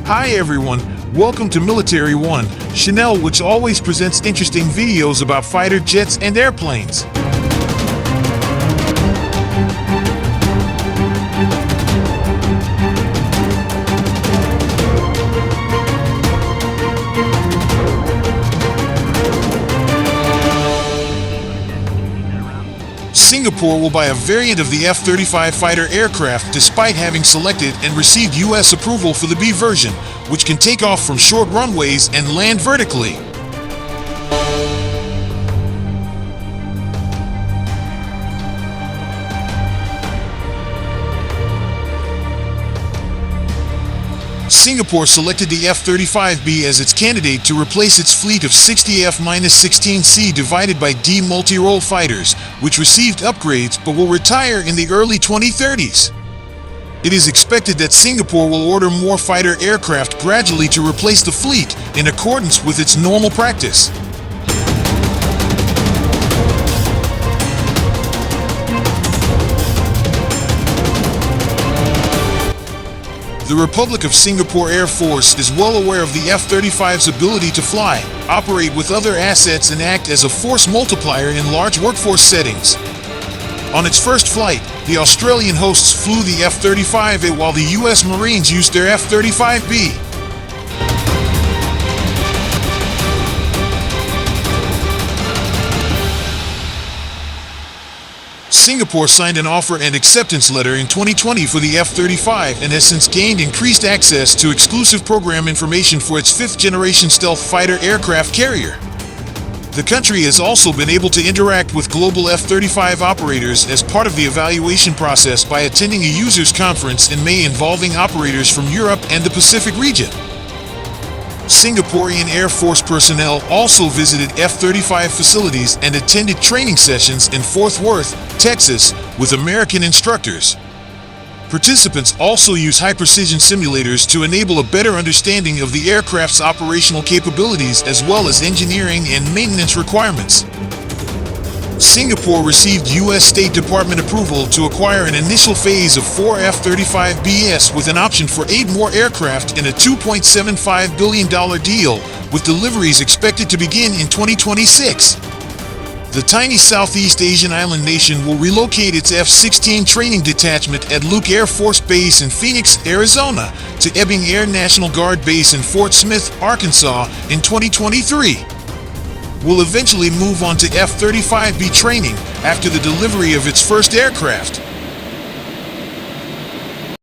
Hi everyone, welcome to Military One, Chanel, which always presents interesting videos about fighter jets and airplanes. Singapore will buy a variant of the F-35 fighter aircraft despite having selected and received U.S. approval for the B version, which can take off from short runways and land vertically. Singapore selected the F-35B as its candidate to replace its fleet of 60 F-16C divided by D multi-role fighters, which received upgrades but will retire in the early 2030s. It is expected that Singapore will order more fighter aircraft gradually to replace the fleet in accordance with its normal practice. The Republic of Singapore Air Force is well aware of the F-35's ability to fly, operate with other assets and act as a force multiplier in large workforce settings. On its first flight, the Australian hosts flew the F-35A while the US Marines used their F-35B. Singapore signed an offer and acceptance letter in 2020 for the F-35 and has since gained increased access to exclusive program information for its fifth-generation stealth fighter aircraft carrier. The country has also been able to interact with global F-35 operators as part of the evaluation process by attending a users conference in May involving operators from Europe and the Pacific region. Singaporean Air Force personnel also visited F-35 facilities and attended training sessions in Fort Worth, Texas, with American instructors. Participants also use high-precision simulators to enable a better understanding of the aircraft's operational capabilities as well as engineering and maintenance requirements. Singapore received U.S. State Department approval to acquire an initial phase of 4 F-35Bs with an option for 8 more aircraft in a $2.75 billion deal, with deliveries expected to begin in 2026. The tiny Southeast Asian island nation will relocate its F-16 training detachment at Luke Air Force Base in Phoenix, Arizona, to Ebbing Air National Guard Base in Fort Smith, Arkansas in 2023. Will eventually move on to F-35B training after the delivery of its first aircraft.